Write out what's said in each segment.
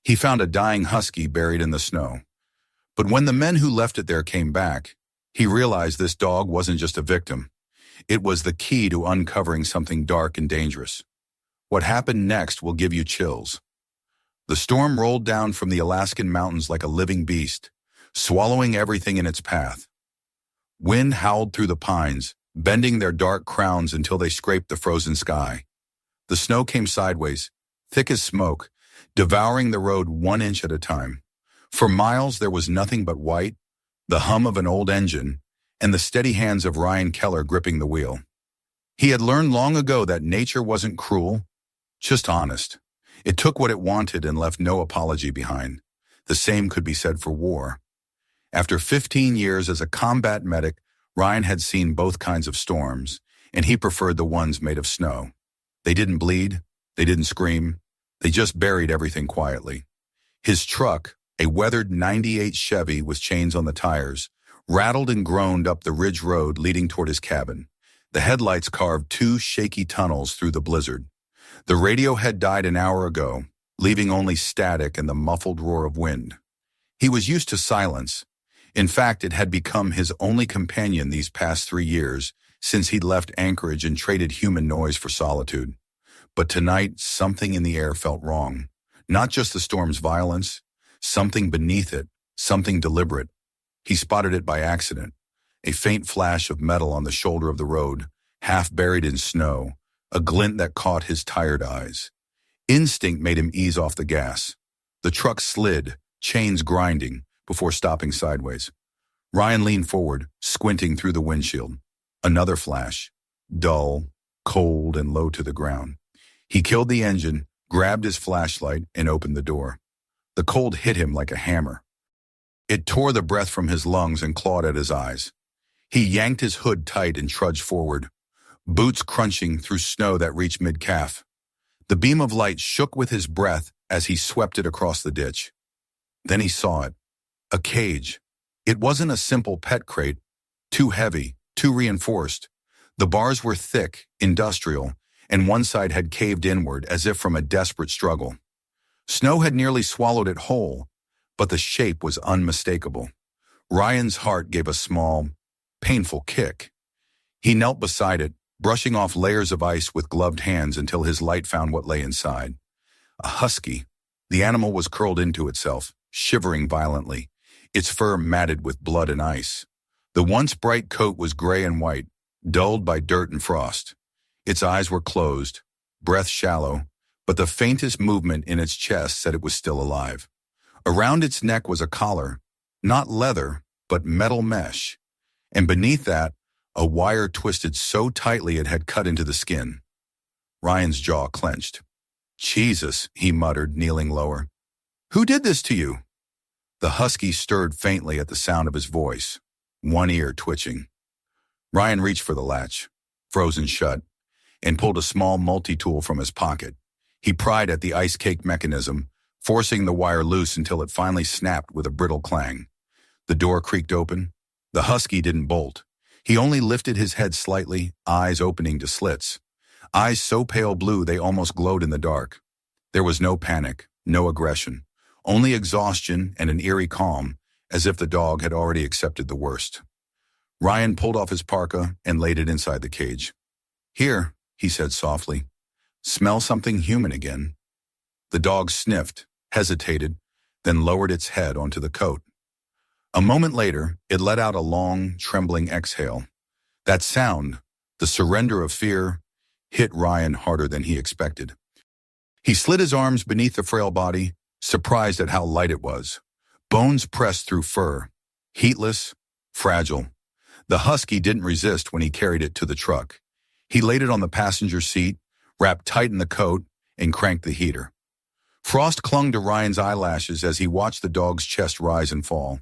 He found a dying husky buried in the snow. But when the men who left it there came back, he realized this dog wasn't just a victim. It was the key to uncovering something dark and dangerous. What happened next will give you chills. The storm rolled down from the Alaskan mountains like a living beast, swallowing everything in its path. Wind howled through the pines, bending their dark crowns until they scraped the frozen sky. The snow came sideways, thick as smoke, devouring the road 1 inch at a time. For miles there was nothing but white, the hum of an old engine, and the steady hands of Ryan Keller gripping the wheel. He had learned long ago that nature wasn't cruel, just honest. It took what it wanted and left no apology behind. The same could be said for war. After 15 years as a combat medic, Ryan had seen both kinds of storms, and he preferred the ones made of snow. They didn't bleed, they didn't scream, they just buried everything quietly. His truck, a weathered '98 Chevy with chains on the tires, rattled and groaned up the ridge road leading toward his cabin. The headlights carved 2 shaky tunnels through the blizzard. The radio had died an hour ago, leaving only static and the muffled roar of wind. He was used to silence. In fact, it had become his only companion these past 3 years, since he'd left Anchorage and traded human noise for solitude. But tonight, something in the air felt wrong. Not just the storm's violence, something beneath it, something deliberate. He spotted it by accident. A faint flash of metal on the shoulder of the road, half buried in snow, a glint that caught his tired eyes. Instinct made him ease off the gas. The truck slid, chains grinding, before stopping sideways. Ryan leaned forward, squinting through the windshield. Another flash, dull, cold, and low to the ground. He killed the engine, grabbed his flashlight, and opened the door. The cold hit him like a hammer. It tore the breath from his lungs and clawed at his eyes. He yanked his hood tight and trudged forward, boots crunching through snow that reached mid-calf. The beam of light shook with his breath as he swept it across the ditch. Then he saw it. A cage. It wasn't a simple pet crate, too heavy, too reinforced. The bars were thick, industrial, and one side had caved inward as if from a desperate struggle. Snow had nearly swallowed it whole, but the shape was unmistakable. Ryan's heart gave a small, painful kick. He knelt beside it, brushing off layers of ice with gloved hands until his light found what lay inside. A husky. The animal was curled into itself, shivering violently, its fur matted with blood and ice. The once bright coat was gray and white, dulled by dirt and frost. Its eyes were closed, breath shallow, but the faintest movement in its chest said it was still alive. Around its neck was a collar, not leather, but metal mesh, and beneath that, a wire twisted so tightly it had cut into the skin. Ryan's jaw clenched. "Jesus," he muttered, kneeling lower. "Who did this to you?" The husky stirred faintly at the sound of his voice, one ear twitching. Ryan reached for the latch, frozen shut, and pulled a small multi-tool from his pocket. He pried at the ice-cake mechanism, forcing the wire loose until it finally snapped with a brittle clang. The door creaked open. The husky didn't bolt. He only lifted his head slightly, eyes opening to slits. Eyes so pale blue they almost glowed in the dark. There was no panic, no aggression, only exhaustion and an eerie calm, as if the dog had already accepted the worst. Ryan pulled off his parka and laid it inside the cage. "Here," he said softly. "Smell something human again." The dog sniffed, hesitated, then lowered its head onto the coat. A moment later, it let out a long, trembling exhale. That sound, the surrender of fear, hit Ryan harder than he expected. He slid his arms beneath the frail body, surprised at how light it was. Bones pressed through fur, heatless, fragile. The husky didn't resist when he carried it to the truck. He laid it on the passenger seat, wrapped tight in the coat, and cranked the heater. Frost clung to Ryan's eyelashes as he watched the dog's chest rise and fall.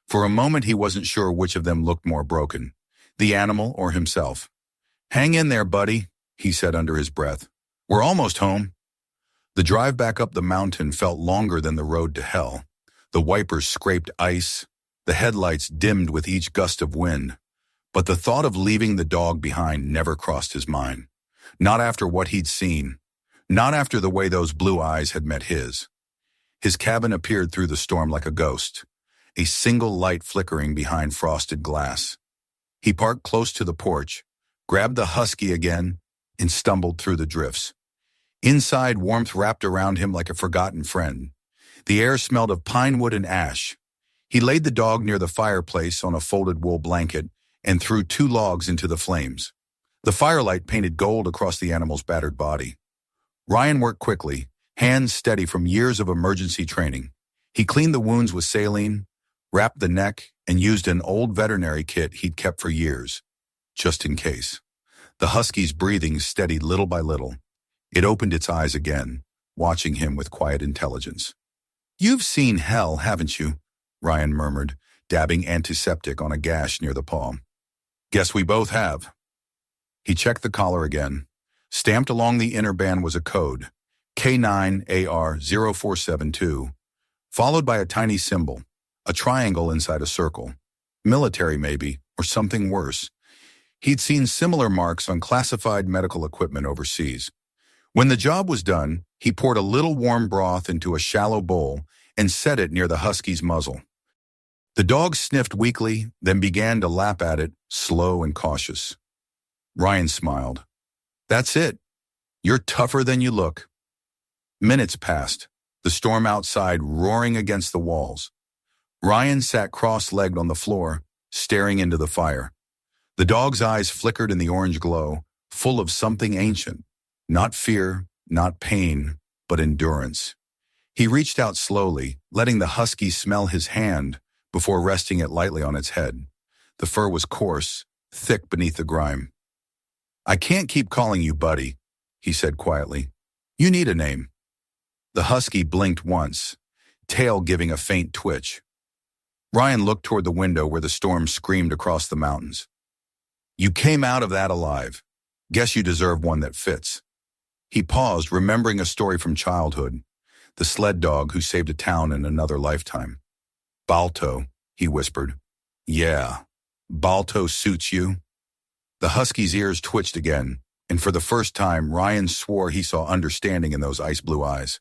For a moment he wasn't sure which of them looked more broken, the animal or himself. "Hang in there, buddy," he said under his breath. "We're almost home." The drive back up the mountain felt longer than the road to hell. The wipers scraped ice, the headlights dimmed with each gust of wind. But the thought of leaving the dog behind never crossed his mind. Not after what he'd seen. Not after the way those blue eyes had met his. His cabin appeared through the storm like a ghost, a single light flickering behind frosted glass. He parked close to the porch, grabbed the Husky again, and stumbled through the drifts. Inside, warmth wrapped around him like a forgotten friend. The air smelled of pine wood and ash. He laid the dog near the fireplace on a folded wool blanket and threw 2 logs into the flames. The firelight painted gold across the animal's battered body. Ryan worked quickly, hands steady from years of emergency training. He cleaned the wounds with saline, wrapped the neck, and used an old veterinary kit he'd kept for years, just in case. The Husky's breathing steadied little by little. It opened its eyes again, watching him with quiet intelligence. "You've seen hell, haven't you?" Ryan murmured, dabbing antiseptic on a gash near the paw. "Guess we both have." He checked the collar again. Stamped along the inner band was a code, K9AR0472, followed by a tiny symbol, a triangle inside a circle. Military maybe, or something worse. He'd seen similar marks on classified medical equipment overseas. When the job was done, he poured a little warm broth into a shallow bowl and set it near the Husky's muzzle. The dog sniffed weakly, then began to lap at it, slow and cautious. Ryan smiled. "That's it. You're tougher than you look." Minutes passed, the storm outside roaring against the walls. Ryan sat cross-legged on the floor, staring into the fire. The dog's eyes flickered in the orange glow, full of something ancient. Not fear, not pain, but endurance. He reached out slowly, letting the Husky smell his hand before resting it lightly on its head. The fur was coarse, thick beneath the grime. "I can't keep calling you buddy," he said quietly. "You need a name." The Husky blinked once, tail giving a faint twitch. Ryan looked toward the window where the storm screamed across the mountains. "You came out of that alive. Guess you deserve one that fits." He paused, remembering a story from childhood, the sled dog who saved a town in another lifetime. "Balto," he whispered. "Yeah, Balto suits you." The Husky's ears twitched again, and for the first time, Ryan swore he saw understanding in those ice-blue eyes.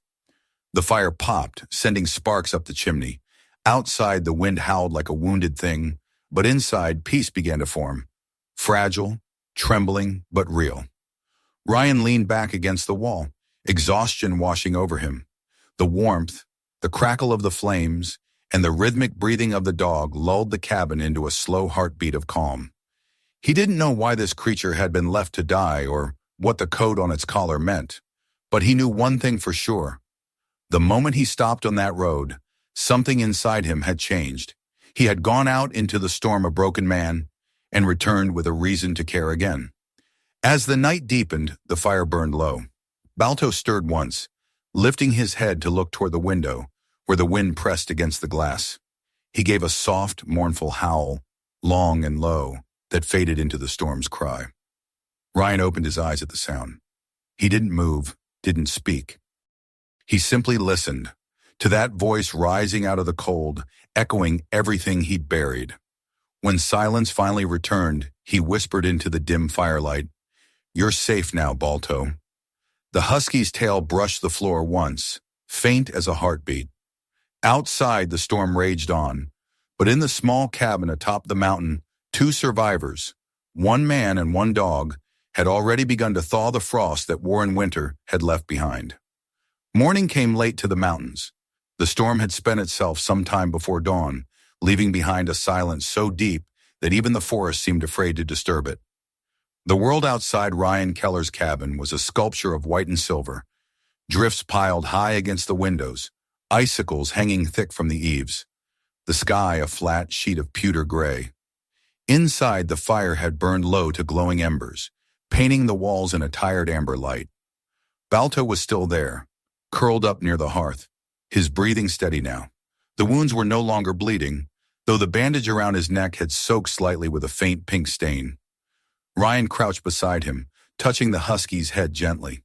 The fire popped, sending sparks up the chimney. Outside, the wind howled like a wounded thing, but inside, peace began to form. Fragile, trembling, but real. Ryan leaned back against the wall, exhaustion washing over him. The warmth, the crackle of the flames, and the rhythmic breathing of the dog lulled the cabin into a slow heartbeat of calm. He didn't know why this creature had been left to die or what the code on its collar meant, but he knew one thing for sure. The moment he stopped on that road, something inside him had changed. He had gone out into the storm a broken man and returned with a reason to care again. As the night deepened, the fire burned low. Balto stirred once, lifting his head to look toward the window, where the wind pressed against the glass. He gave a soft, mournful howl, long and low, that faded into the storm's cry. Ryan opened his eyes at the sound. He didn't move, didn't speak. He simply listened, to that voice rising out of the cold, echoing everything he'd buried. When silence finally returned, he whispered into the dim firelight, "You're safe now, Balto." The Husky's tail brushed the floor once, faint as a heartbeat. Outside, the storm raged on, but in the small cabin atop the mountain, 2 survivors, 1 man and 1 dog, had already begun to thaw the frost that Warren Winter had left behind. Morning came late to the mountains. The storm had spent itself some time before dawn, leaving behind a silence so deep that even the forest seemed afraid to disturb it. The world outside Ryan Keller's cabin was a sculpture of white and silver, drifts piled high against the windows, icicles hanging thick from the eaves, the sky a flat sheet of pewter gray. Inside, the fire had burned low to glowing embers, painting the walls in a tired amber light. Balto was still there, curled up near the hearth, his breathing steady now. The wounds were no longer bleeding, though the bandage around his neck had soaked slightly with a faint pink stain. Ryan crouched beside him, touching the Husky's head gently.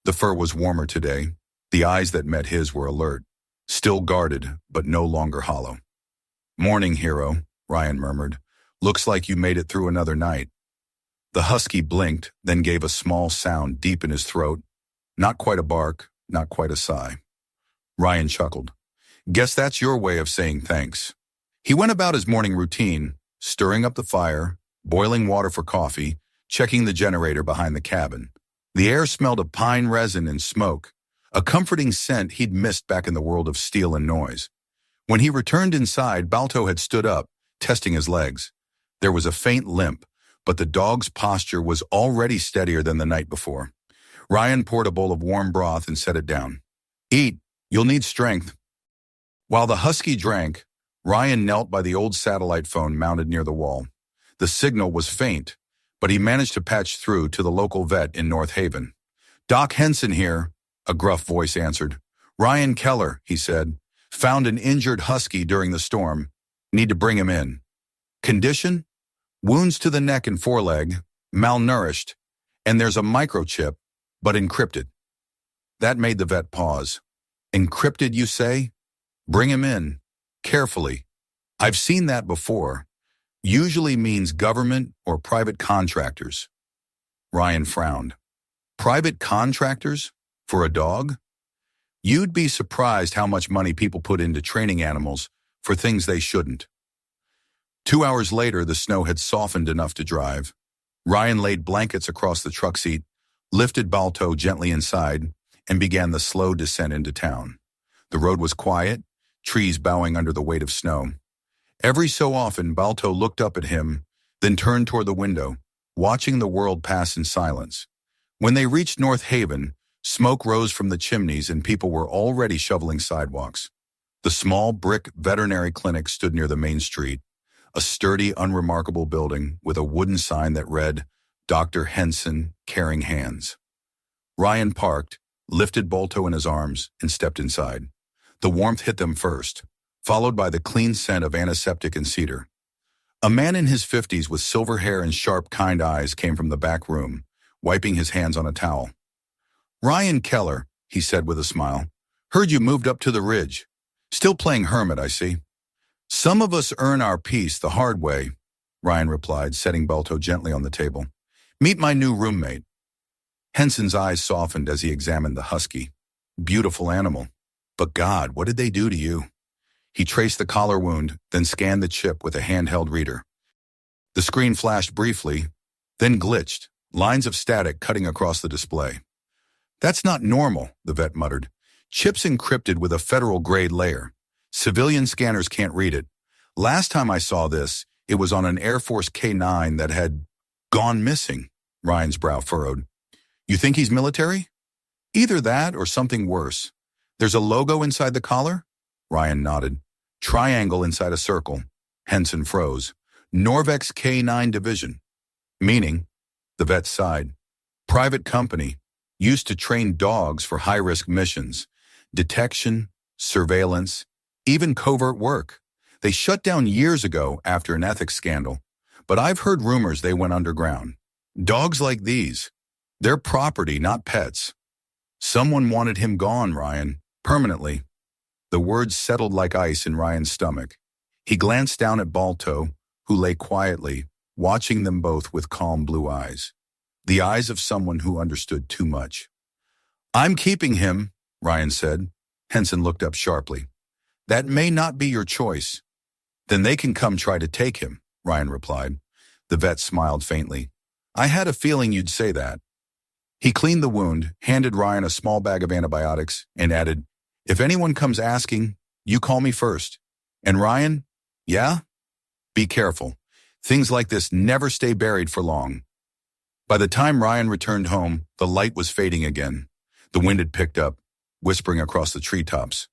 The fur was warmer today. The eyes that met his were alert, still guarded, but no longer hollow. "Morning, hero," Ryan murmured. "Looks like you made it through another night." The Husky blinked, then gave a small sound deep in his throat. Not quite a bark, not quite a sigh. Ryan chuckled. Guess that's your way of saying thanks. He went about his morning routine, stirring up the fire, boiling water for coffee, checking the generator behind the cabin. The air smelled of pine resin and smoke, a comforting scent he'd missed back in the world of steel and noise. When he returned inside, Balto had stood up, testing his legs. There was a faint limp, but the dog's posture was already steadier than the night before. Ryan poured a bowl of warm broth and set it down. Eat, you'll need strength. While the husky drank, Ryan knelt by the old satellite phone mounted near the wall. The signal was faint, but he managed to patch through to the local vet in North Haven. Doc Henson here, a gruff voice answered. Ryan Keller, he said, found an injured husky during the storm. Need to bring him in. Condition? Wounds to the neck and foreleg, malnourished, and there's a microchip, but encrypted. That made the vet pause. Encrypted, you say? Bring him in. Carefully. I've seen that before. Usually means government or private contractors. Ryan frowned. Private contractors? For a dog? You'd be surprised how much money people put into training animals for things they shouldn't. 2 hours later, the snow had softened enough to drive. Ryan laid blankets across the truck seat, lifted Balto gently inside, and began the slow descent into town. The road was quiet, trees bowing under the weight of snow. Every so often, Balto looked up at him, then turned toward the window, watching the world pass in silence. When they reached North Haven, smoke rose from the chimneys and people were already shoveling sidewalks. The small brick veterinary clinic stood near the main street, a sturdy, unremarkable building with a wooden sign that read, Dr. Henson, Caring Hands. Ryan parked, lifted Balto in his arms, and stepped inside. The warmth hit them first, followed by the clean scent of antiseptic and cedar. A man in his 50s with silver hair and sharp, kind eyes came from the back room, wiping his hands on a towel. Ryan Keller, he said with a smile, heard you moved up to the ridge. Still playing hermit, I see. Some of us earn our peace the hard way, Ryan replied, setting Balto gently on the table. Meet my new roommate. Henson's eyes softened as he examined the husky. Beautiful animal. But God, what did they do to you? He traced the collar wound, then scanned the chip with a handheld reader. The screen flashed briefly, then glitched, lines of static cutting across the display. That's not normal, the vet muttered. Chip's encrypted with a federal-grade layer. Civilian scanners can't read it. Last time I saw this, it was on an Air Force K-9 that had gone missing, Ryan's brow furrowed. You think he's military? Either that or something worse. There's a logo inside the collar? Ryan nodded. Triangle inside a circle. Henson froze. Norvex K-9 division. Meaning? The vet sighed. Private company. Used to train dogs for high-risk missions. Detection, surveillance, even covert work. They shut down years ago after an ethics scandal. But I've heard rumors they went underground. Dogs like these. They're property, not pets. Someone wanted him gone, Ryan. Permanently. The words settled like ice in Ryan's stomach. He glanced down at Balto, who lay quietly, watching them both with calm blue eyes. The eyes of someone who understood too much. I'm keeping him, Ryan said. Henson looked up sharply. That may not be your choice. Then they can come try to take him, Ryan replied. The vet smiled faintly. I had a feeling you'd say that. He cleaned the wound, handed Ryan a small bag of antibiotics, and added, if anyone comes asking, you call me first. And Ryan, yeah? Be careful. Things like this never stay buried for long. By the time Ryan returned home, the light was fading again. The wind had picked up, whispering across the treetops.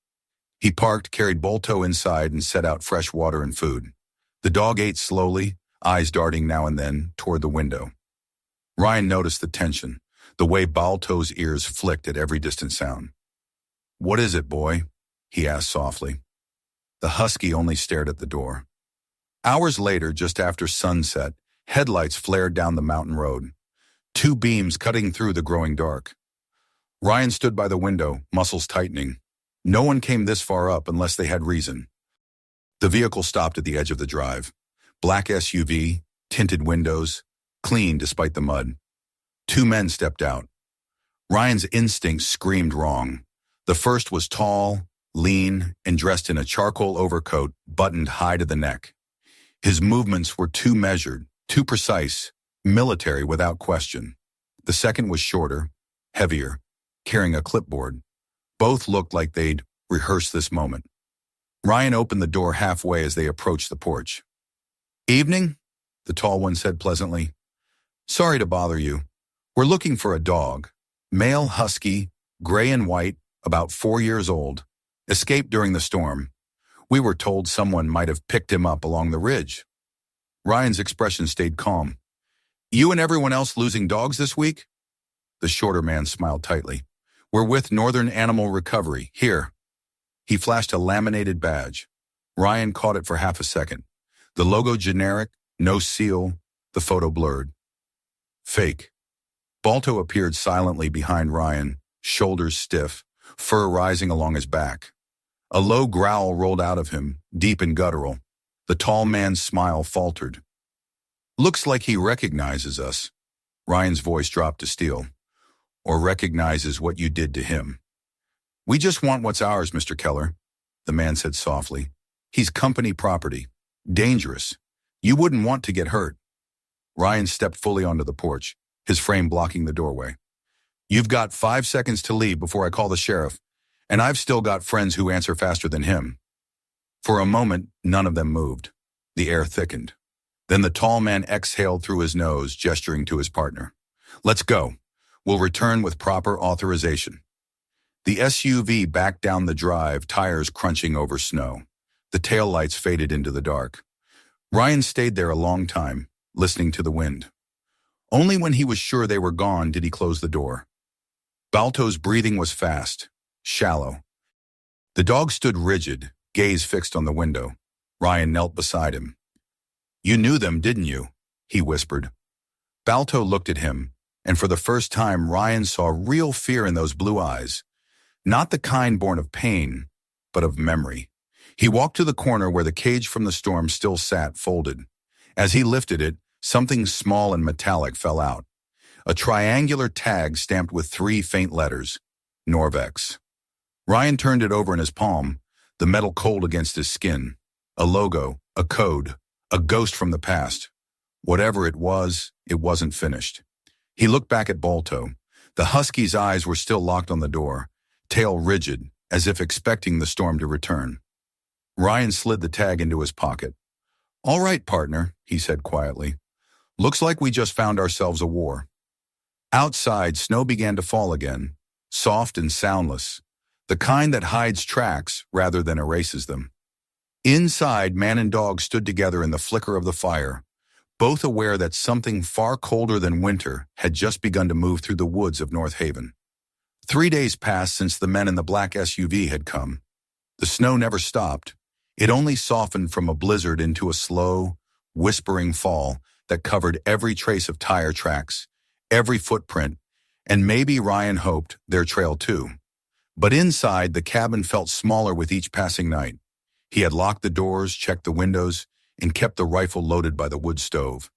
He parked, carried Balto inside, and set out fresh water and food. The dog ate slowly, eyes darting now and then toward the window. Ryan noticed the tension, the way Balto's ears flicked at every distant sound. What is it, boy? He asked softly. The husky only stared at the door. Hours later, just after sunset, headlights flared down the mountain road, 2 beams cutting through the growing dark. Ryan stood by the window, muscles tightening. No one came this far up unless they had reason. The vehicle stopped at the edge of the drive. Black SUV, tinted windows, clean despite the mud. 2 men stepped out. Ryan's instincts screamed wrong. The first was tall, lean, and dressed in a charcoal overcoat buttoned high to the neck. His movements were too measured, too precise, military without question. The second was shorter, heavier, carrying a clipboard. Both looked like they'd rehearsed this moment. Ryan opened the door halfway as they approached the porch. "Evening," the tall one said pleasantly. "Sorry to bother you. We're looking for a dog. Male husky, gray and white, about 4 years old. Escaped during the storm. We were told someone might have picked him up along the ridge." Ryan's expression stayed calm. "You and everyone else losing dogs this week?" The shorter man smiled tightly. "We're with Northern Animal Recovery. Here." He flashed a laminated badge. Ryan caught it for half a second. The logo generic, no seal, the photo blurred. Fake. Balto appeared silently behind Ryan, shoulders stiff, fur rising along his back. A low growl rolled out of him, deep and guttural. The tall man's smile faltered. "Looks like he recognizes us." Ryan's voice dropped to steel. "Or recognizes what you did to him." "We just want what's ours, Mr. Keller," the man said softly. "He's company property. Dangerous. You wouldn't want to get hurt." Ryan stepped fully onto the porch, his frame blocking the doorway. "You've got 5 seconds to leave before I call the sheriff, and I've still got friends who answer faster than him." For a moment, none of them moved. The air thickened. Then the tall man exhaled through his nose, gesturing to his partner. "Let's go. We'll return with proper authorization." The SUV backed down the drive, tires crunching over snow. The taillights faded into the dark. Ryan stayed there a long time, listening to the wind. Only when he was sure they were gone did he close the door. Balto's breathing was fast, shallow. The dog stood rigid, gaze fixed on the window. Ryan knelt beside him. "You knew them, didn't you?" he whispered. Balto looked at him, and for the first time Ryan saw real fear in those blue eyes. Not the kind born of pain, but of memory. He walked to the corner where the cage from the storm still sat folded. As he lifted it, something small and metallic fell out. A triangular tag stamped with 3 faint letters, Norvex. Ryan turned it over in his palm, the metal cold against his skin. A logo, a code, a ghost from the past. Whatever it wasn't finished. He looked back at Balto. The husky's eyes were still locked on the door, tail rigid, as if expecting the storm to return. Ryan slid the tag into his pocket. "All right, partner," he said quietly. "Looks like we just found ourselves a war." Outside, snow began to fall again, soft and soundless, the kind that hides tracks rather than erases them. Inside, man and dog stood together in the flicker of the fire, both aware that something far colder than winter had just begun to move through the woods of North Haven. 3 days passed since the men in the black SUV had come. The snow never stopped. It only softened from a blizzard into a slow, whispering fall that covered every trace of tire tracks, every footprint, and maybe, Ryan hoped, their trail too. But inside, the cabin felt smaller with each passing night. He had locked the doors, checked the windows, and kept the rifle loaded by the wood stove.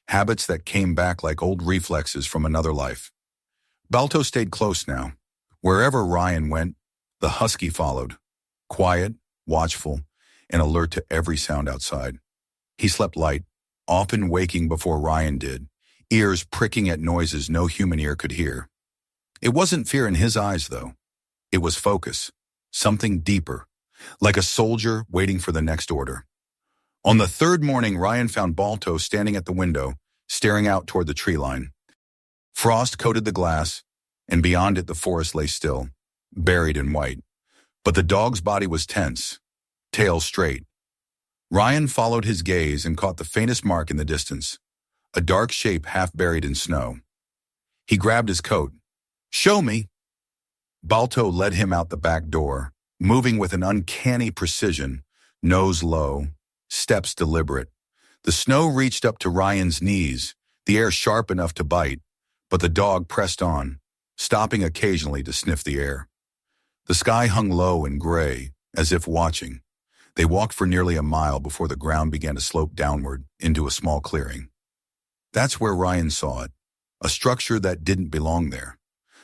Habits that came back like old reflexes from another life. Balto stayed close now. Wherever Ryan went, the husky followed, quiet, watchful, and alert to every sound outside. He slept light, often waking before Ryan did, ears pricking at noises no human ear could hear. It wasn't fear in his eyes, though. It was focus, something deeper, like a soldier waiting for the next order. On the 3rd morning, Ryan found Balto standing at the window, staring out toward the tree line. Frost coated the glass, and beyond it the forest lay still, buried in white. But the dog's body was tense, tail straight. Ryan followed his gaze and caught the faintest mark in the distance, a dark shape half buried in snow. He grabbed his coat. "Show me." Balto led him out the back door, moving with an uncanny precision, nose low, steps deliberate. The snow reached up to Ryan's knees, the air sharp enough to bite, but the dog pressed on, stopping occasionally to sniff the air. The sky hung low and gray, as if watching. They walked for nearly a mile before the ground began to slope downward into a small clearing. That's where Ryan saw it, a structure that didn't belong there.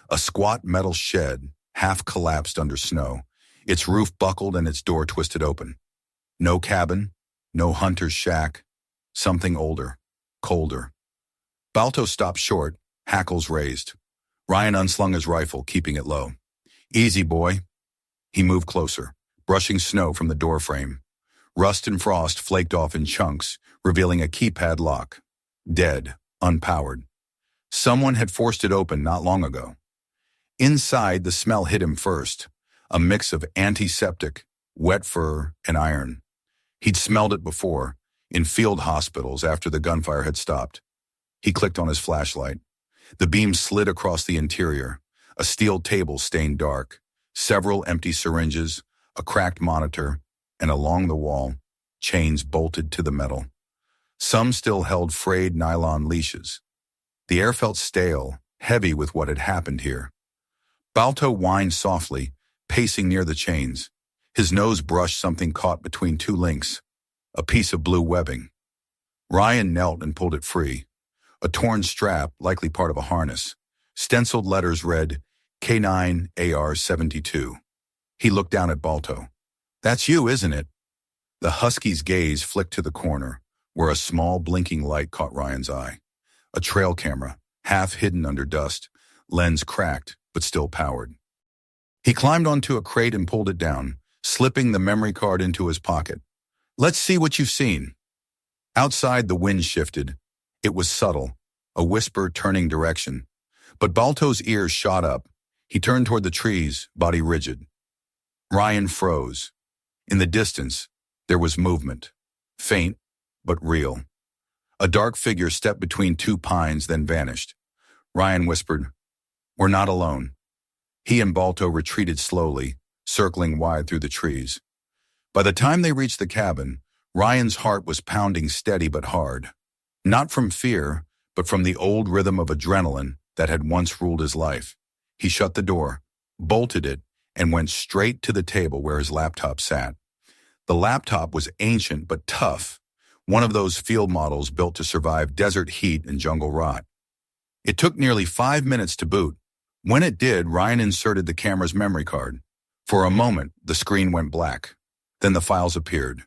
A squat metal shed, half collapsed under snow, Its roof buckled and its door twisted open. No cabin, no hunter's shack, something older, colder. Balto stopped short, hackles raised. Ryan unslung his rifle, keeping it low. Easy, boy. He moved closer, brushing snow from the doorframe. Rust and frost flaked off in chunks, revealing a keypad lock. Dead, unpowered. Someone had forced it open not long ago. Inside, the smell hit him first, a mix of antiseptic, wet fur, and iron. He'd smelled it before, in field hospitals after the gunfire had stopped. He clicked on his flashlight. The beam slid across the interior, a steel table stained dark, several empty syringes, a cracked monitor, and along the wall, chains bolted to the metal. Some still held frayed nylon leashes. The air felt stale, heavy with what had happened here. Balto whined softly, pacing near the chains. His nose brushed something caught between two links, a piece of blue webbing. Ryan knelt and pulled it free. A torn strap, likely part of a harness. Stenciled letters read, K9 AR-72. He looked down at Balto. That's you, isn't it? The Husky's gaze flicked to the corner, where a small blinking light caught Ryan's eye. A trail camera, half hidden under dust, lens cracked, but still powered. He climbed onto a crate and pulled it down, slipping the memory card into his pocket. Let's see what you've seen. Outside, the wind shifted. It was subtle, a whisper turning direction. But Balto's ears shot up. He turned toward the trees, body rigid. Ryan froze. In the distance, there was movement. Faint, but real. A dark figure stepped between two pines, then vanished. Ryan whispered, We're not alone. He and Balto retreated slowly, circling wide through the trees. By the time they reached the cabin, Ryan's heart was pounding steady but hard. Not from fear, but from the old rhythm of adrenaline that had once ruled his life. He shut the door, bolted it, and went straight to the table where his laptop sat. The laptop was ancient but tough, one of those field models built to survive desert heat and jungle rot. It took nearly 5 minutes to boot. When it did, Ryan inserted the camera's memory card. For a moment, the screen went black. Then the files appeared.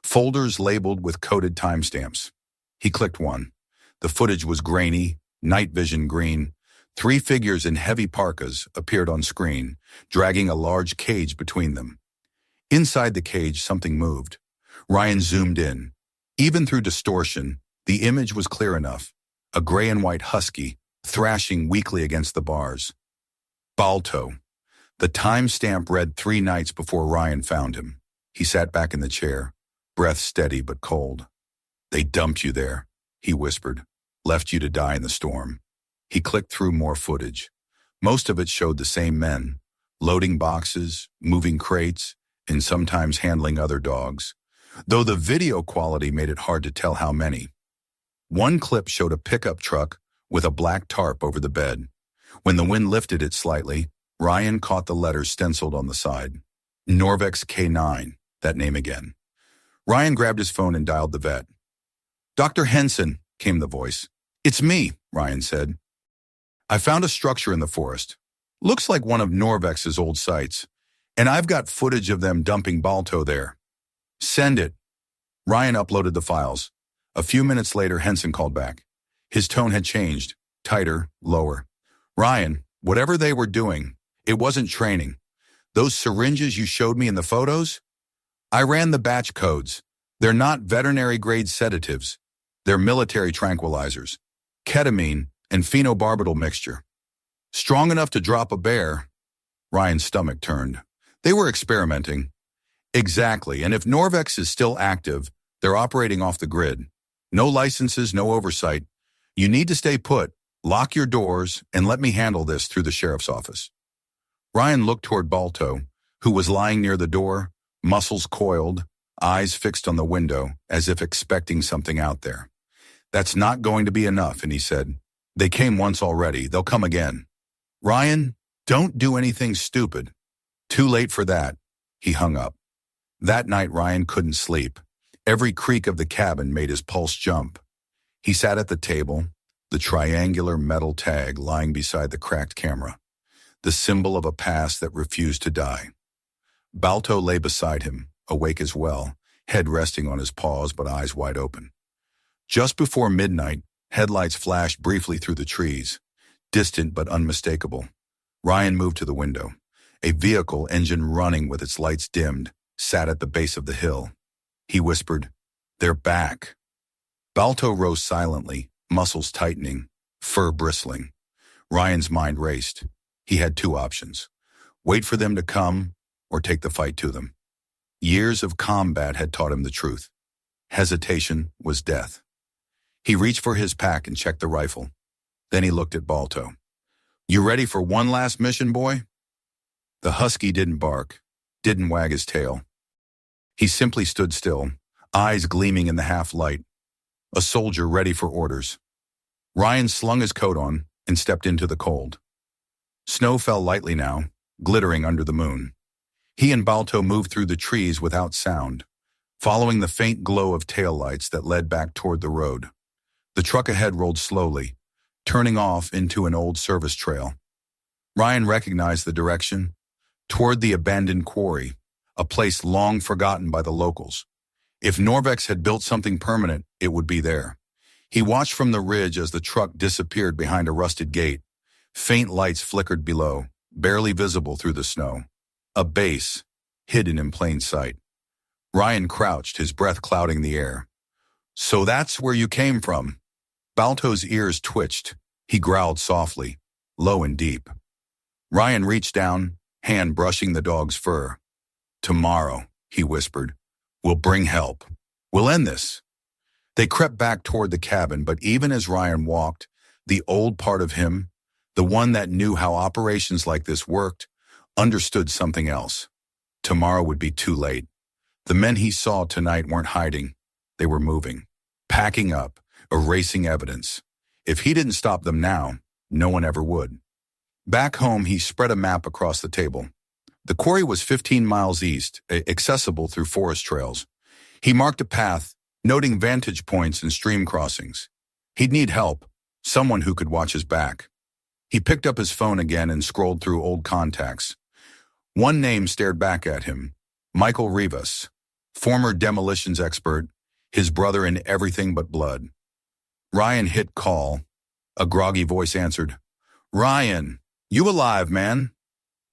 Folders labeled with coded timestamps. He clicked one. The footage was grainy, night vision green. 3 figures in heavy parkas appeared on screen, dragging a large cage between them. Inside the cage, something moved. Ryan zoomed in. Even through distortion, the image was clear enough. A gray and white husky, thrashing weakly against the bars. Balto. The timestamp read 3 nights before Ryan found him. He sat back in the chair, breath steady but cold. They dumped you there, he whispered, left you to die in the storm. He clicked through more footage. Most of it showed the same men, loading boxes, moving crates, and sometimes handling other dogs, though the video quality made it hard to tell how many. One clip showed a pickup truck with a black tarp over the bed. When the wind lifted it slightly, Ryan caught the letters stenciled on the side. Norvex K9, that name again. Ryan grabbed his phone and dialed the vet. Dr. Henson, came the voice. It's me, Ryan said. I found a structure in the forest. Looks like one of Norvex's old sites, and I've got footage of them dumping Balto there. Send it. Ryan uploaded the files. A few minutes later, Henson called back. His tone had changed, tighter, lower. Ryan, whatever they were doing, it wasn't training. Those syringes you showed me in the photos? I ran the batch codes. They're not veterinary-grade sedatives. They're military tranquilizers. Ketamine and phenobarbital mixture. Strong enough to drop a bear. Ryan's stomach turned. They were experimenting. Exactly, and if Norvex is still active, they're operating off the grid. No licenses, no oversight. You need to stay put, lock your doors, and let me handle this through the sheriff's office. Ryan looked toward Balto, who was lying near the door, muscles coiled, eyes fixed on the window, as if expecting something out there. That's not going to be enough, and he said, They came once already, they'll come again. Ryan, don't do anything stupid. Too late for that. He hung up. That night, Ryan couldn't sleep. Every creak of the cabin made his pulse jump. He sat at the table, the triangular metal tag lying beside the cracked camera, the symbol of a past that refused to die. Balto lay beside him, awake as well, head resting on his paws but eyes wide open. Just before midnight, headlights flashed briefly through the trees, distant but unmistakable. Ryan moved to the window. A vehicle, engine running with its lights dimmed, sat at the base of the hill. He whispered, "They're back." Balto rose silently, muscles tightening, fur bristling. Ryan's mind raced. He had two options: wait for them to come or take the fight to them. Years of combat had taught him the truth. Hesitation was death. He reached for his pack and checked the rifle. Then he looked at Balto. "You ready for one last mission, boy?" The husky didn't bark, didn't wag his tail. He simply stood still, eyes gleaming in the half-light. A soldier ready for orders. Ryan slung his coat on and stepped into the cold. Snow fell lightly now, glittering under the moon. He and Balto moved through the trees without sound, following the faint glow of taillights that led back toward the road. The truck ahead rolled slowly, turning off into an old service trail. Ryan recognized the direction, toward the abandoned quarry, a place long forgotten by the locals. If Norvex had built something permanent, it would be there. He watched from the ridge as the truck disappeared behind a rusted gate. Faint lights flickered below, barely visible through the snow. A base, hidden in plain sight. Ryan crouched, his breath clouding the air. "So that's where you came from." Balto's ears twitched. He growled softly, low and deep. Ryan reached down, hand brushing the dog's fur. "Tomorrow," he whispered, "we'll bring help. We'll end this." They crept back toward the cabin, but even as Ryan walked, the old part of him, the one that knew how operations like this worked, understood something else. Tomorrow would be too late. The men he saw tonight weren't hiding. They were moving, packing up, erasing evidence. If he didn't stop them now, no one ever would. Back home, he spread a map across the table. The quarry was 15 miles east, accessible through forest trails. He marked a path, noting vantage points and stream crossings. He'd need help, someone who could watch his back. He picked up his phone again and scrolled through old contacts. One name stared back at him: Michael Rivas, former demolitions expert, his brother in everything but blood. Ryan hit call. A groggy voice answered. "Ryan, you alive, man?"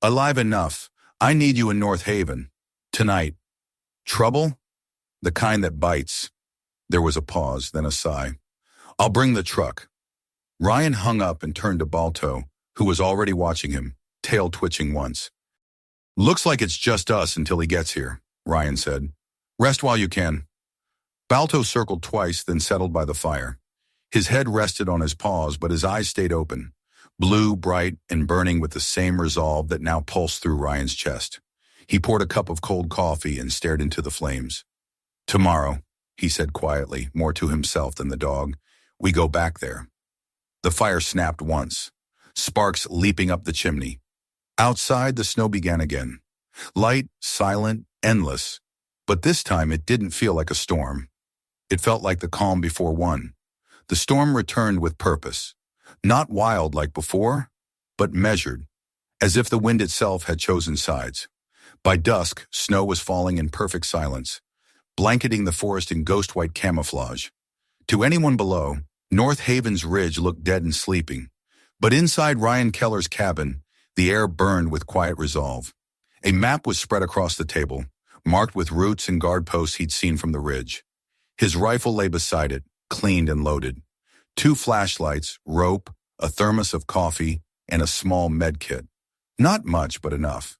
"Alive enough. I need you in North Haven. Tonight." "Trouble?" "The kind that bites." There was a pause, then a sigh. "I'll bring the truck." Ryan hung up and turned to Balto, who was already watching him, tail twitching once. "Looks like it's just us until he gets here," Ryan said. "Rest while you can." Balto circled twice, then settled by the fire. His head rested on his paws, but his eyes stayed open, blue, bright, and burning with the same resolve that now pulsed through Ryan's chest. He poured a cup of cold coffee and stared into the flames. "Tomorrow," he said quietly, more to himself than the dog, "we go back there." The fire snapped once, sparks leaping up the chimney. Outside, the snow began again. Light, silent, endless. But this time it didn't feel like a storm. It felt like the calm before one. The storm returned with purpose. Not wild like before, but measured, as if the wind itself had chosen sides. By dusk, snow was falling in perfect silence, blanketing the forest in ghost-white camouflage. To anyone below, North Haven's ridge looked dead and sleeping. But inside Ryan Keller's cabin, the air burned with quiet resolve. A map was spread across the table, marked with routes and guard posts he'd seen from the ridge. His rifle lay beside it, cleaned and loaded. 2 flashlights, rope, a thermos of coffee, and a small med kit. Not much, but enough.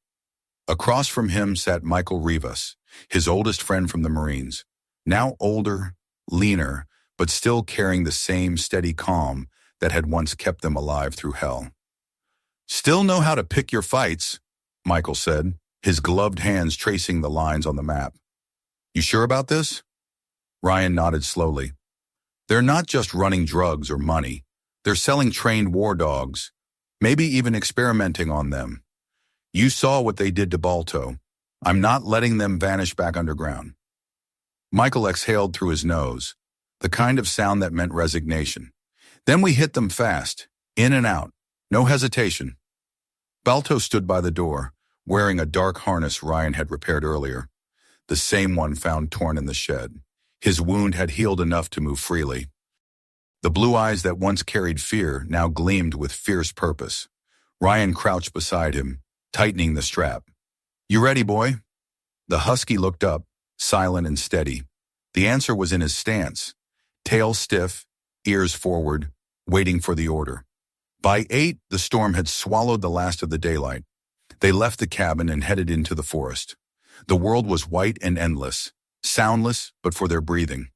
Across from him sat Michael Rivas, his oldest friend from the Marines. Now older, leaner, but still carrying the same steady calm that had once kept them alive through hell. "Still know how to pick your fights," Michael said, his gloved hands tracing the lines on the map. "You sure about this?" Ryan nodded slowly. "They're not just running drugs or money. They're selling trained war dogs, maybe even experimenting on them. You saw what they did to Balto. I'm not letting them vanish back underground." Michael exhaled through his nose, the kind of sound that meant resignation. "Then we hit them fast, in and out, no hesitation." Balto stood by the door, wearing a dark harness Ryan had repaired earlier, the same one found torn in the shed. His wound had healed enough to move freely. The blue eyes that once carried fear now gleamed with fierce purpose. Ryan crouched beside him, tightening the strap. "You ready, boy?" The husky looked up, silent and steady. The answer was in his stance, tail stiff, ears forward, waiting for the order. By 8, the storm had swallowed the last of the daylight. They left the cabin and headed into the forest. The world was white and endless, soundless but for their breathing.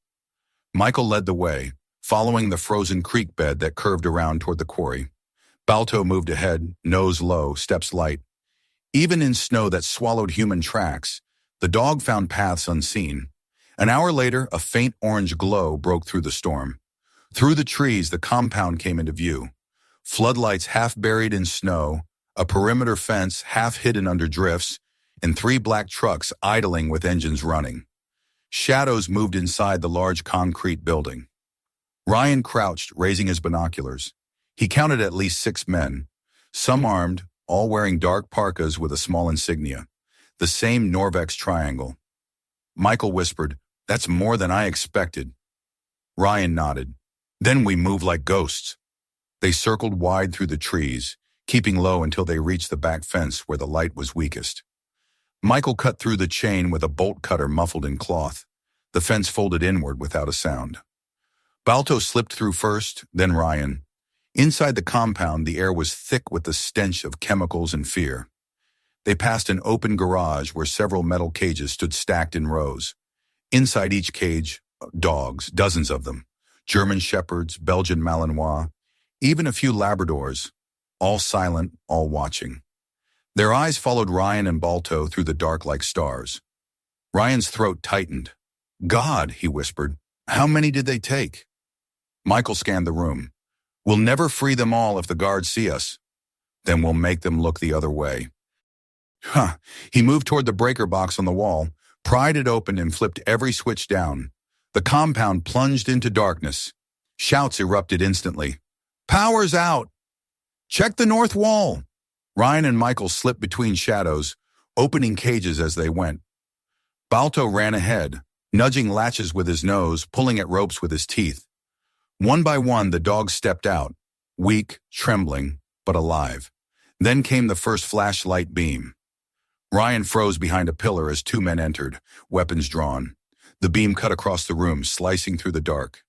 Michael led the way, following the frozen creek bed that curved around toward the quarry. Balto moved ahead, nose low, steps light. Even in snow that swallowed human tracks, the dog found paths unseen. An hour later, a faint orange glow broke through the storm. Through the trees, the compound came into view. Floodlights half buried in snow, a perimeter fence half hidden under drifts, and 3 black trucks idling with engines running. Shadows moved inside the large concrete building. Ryan crouched, raising his binoculars. He counted at least 6 men, some armed, all wearing dark parkas with a small insignia, the same Norvex triangle. Michael whispered, "That's more than I expected." Ryan nodded. "Then we move like ghosts." They circled wide through the trees, keeping low until they reached the back fence where the light was weakest. Michael cut through the chain with a bolt cutter muffled in cloth. The fence folded inward without a sound. Balto slipped through first, then Ryan. Inside the compound, the air was thick with the stench of chemicals and fear. They passed an open garage where several metal cages stood stacked in rows. Inside each cage, dogs, dozens of them. German shepherds, Belgian Malinois, even a few Labradors, all silent, all watching. Their eyes followed Ryan and Balto through the dark like stars. Ryan's throat tightened. "God," he whispered, "how many did they take?" Michael scanned the room. "We'll never free them all if the guards see us. Then we'll make them look the other way." He moved toward the breaker box on the wall, pried it open and flipped every switch down. The compound plunged into darkness. Shouts erupted instantly. "Power's out! Check the north wall!" Ryan and Michael slipped between shadows, opening cages as they went. Balto ran ahead, nudging latches with his nose, pulling at ropes with his teeth. One by one, the dogs stepped out, weak, trembling, but alive. Then came the first flashlight beam. Ryan froze behind a pillar as 2 men entered, weapons drawn. The beam cut across the room, slicing through the dark.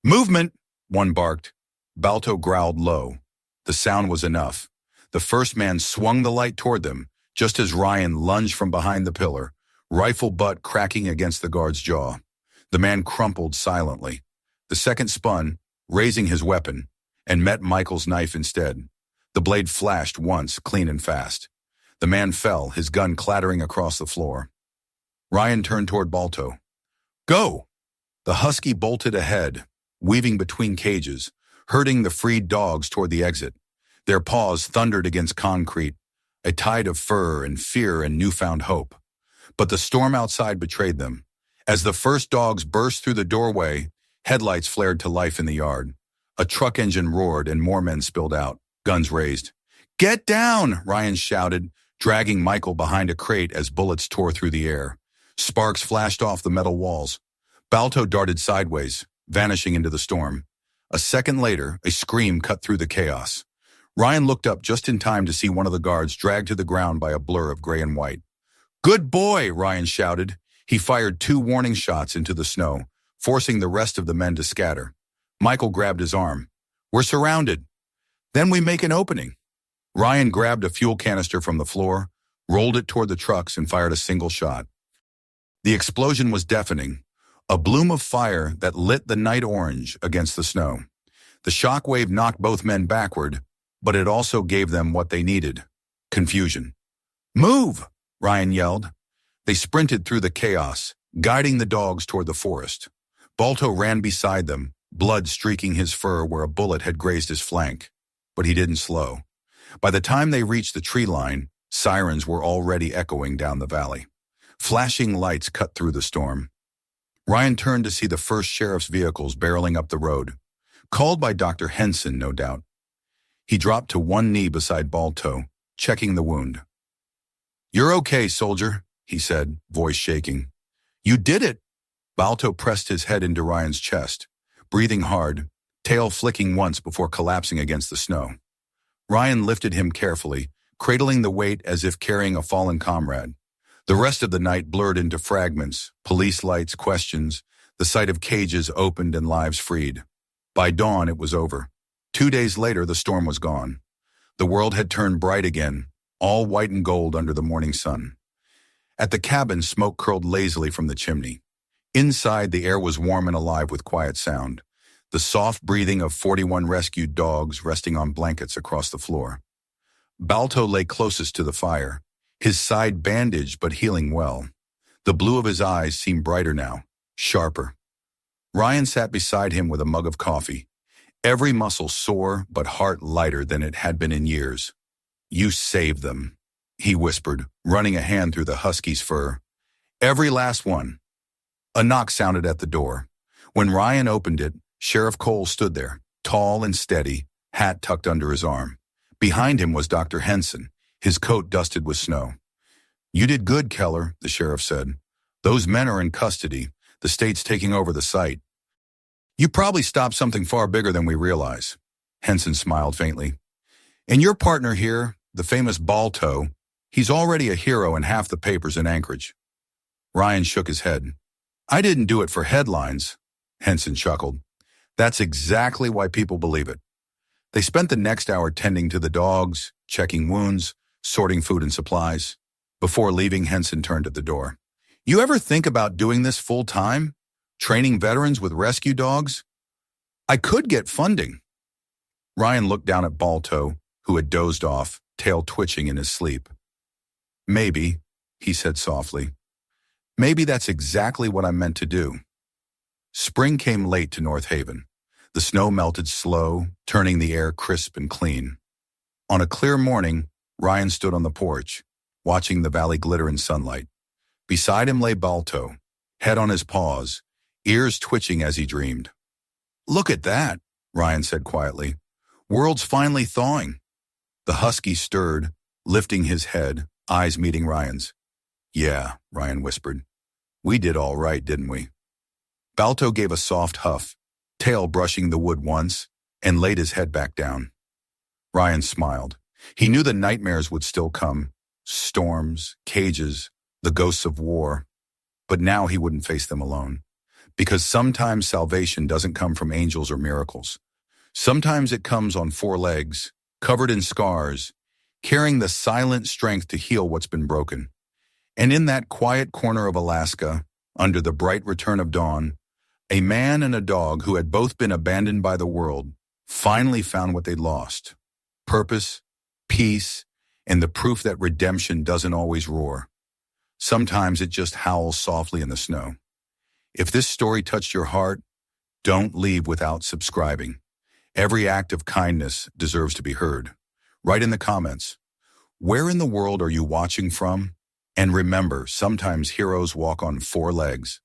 "Movement!" one barked. Balto growled low. The sound was enough. The first man swung the light toward them, just as Ryan lunged from behind the pillar, rifle butt cracking against the guard's jaw. The man crumpled silently. The second spun, raising his weapon, and met Michael's knife instead. The blade flashed once, clean and fast. The man fell, his gun clattering across the floor. Ryan turned toward Balto. "Go!" The husky bolted ahead, weaving between cages, herding the freed dogs toward the exit. Their paws thundered against concrete, a tide of fur and fear and newfound hope. But the storm outside betrayed them. As the first dogs burst through the doorway, headlights flared to life in the yard. A truck engine roared and more men spilled out, guns raised. "Get down!" Ryan shouted, dragging Michael behind a crate as bullets tore through the air. Sparks flashed off the metal walls. Balto darted sideways, vanishing into the storm. A second later, a scream cut through the chaos. Ryan looked up just in time to see one of the guards dragged to the ground by a blur of gray and white. "Good boy!" Ryan shouted. He fired 2 warning shots into the snow, forcing the rest of the men to scatter. Michael grabbed his arm. "We're surrounded." "Then we make an opening." Ryan grabbed a fuel canister from the floor, rolled it toward the trucks, and fired a single shot. The explosion was deafening, a bloom of fire that lit the night orange against the snow. The shockwave knocked both men backward, but it also gave them what they needed: confusion. "Move!" Ryan yelled. They sprinted through the chaos, guiding the dogs toward the forest. Balto ran beside them, blood streaking his fur where a bullet had grazed his flank. But he didn't slow. By the time they reached the tree line, sirens were already echoing down the valley. Flashing lights cut through the storm. Ryan turned to see the first sheriff's vehicles barreling up the road. Called by Dr. Henson, no doubt. He dropped to one knee beside Balto, checking the wound. "You're okay, soldier," he said, voice shaking. "You did it!" Balto pressed his head into Ryan's chest, breathing hard, tail flicking once before collapsing against the snow. Ryan lifted him carefully, cradling the weight as if carrying a fallen comrade. The rest of the night blurred into fragments, police lights, questions, the sight of cages opened and lives freed. By dawn, it was over. 2 days later, the storm was gone. The world had turned bright again, all white and gold under the morning sun. At the cabin, smoke curled lazily from the chimney. Inside, the air was warm and alive with quiet sound, the soft breathing of 41 rescued dogs resting on blankets across the floor. Balto lay closest to the fire, his side bandaged but healing well. The blue of his eyes seemed brighter now, sharper. Ryan sat beside him with a mug of coffee, every muscle sore but heart lighter than it had been in years. "You saved them," he whispered, running a hand through the Husky's fur. "Every last one." A knock sounded at the door. When Ryan opened it, Sheriff Cole stood there, tall and steady, hat tucked under his arm. Behind him was Dr. Henson, his coat dusted with snow. "You did good, Keller," the sheriff said. "Those men are in custody. The state's taking over the site. You probably stopped something far bigger than we realize." Henson smiled faintly. "And your partner here, the famous Balto, he's already a hero in half the papers in Anchorage." Ryan shook his head. "I didn't do it for headlines," Henson chuckled. "That's exactly why people believe it." They spent the next hour tending to the dogs, checking wounds, sorting food and supplies. Before leaving, Henson turned at the door. "You ever think about doing this full time? Training veterans with rescue dogs? I could get funding." Ryan looked down at Balto, who had dozed off, tail twitching in his sleep. "Maybe," he said softly. "Maybe that's exactly what I'm meant to do." Spring came late to North Haven. The snow melted slow, turning the air crisp and clean. On a clear morning, Ryan stood on the porch, watching the valley glitter in sunlight. Beside him lay Balto, head on his paws, ears twitching as he dreamed. "Look at that," Ryan said quietly. "World's finally thawing." The Husky stirred, lifting his head, eyes meeting Ryan's. "Yeah," Ryan whispered. "We did all right, didn't we?" Balto gave a soft huff, tail brushing the wood once, and laid his head back down. Ryan smiled. He knew the nightmares would still come. Storms, cages, the ghosts of war. But now he wouldn't face them alone. Because sometimes salvation doesn't come from angels or miracles. Sometimes it comes on 4 legs, covered in scars, carrying the silent strength to heal what's been broken. And in that quiet corner of Alaska, under the bright return of dawn, a man and a dog who had both been abandoned by the world finally found what they'd lost: purpose, peace, and the proof that redemption doesn't always roar. Sometimes it just howls softly in the snow. If this story touched your heart, don't leave without subscribing. Every act of kindness deserves to be heard. Write in the comments, where in the world are you watching from? And remember, sometimes heroes walk on 4 legs.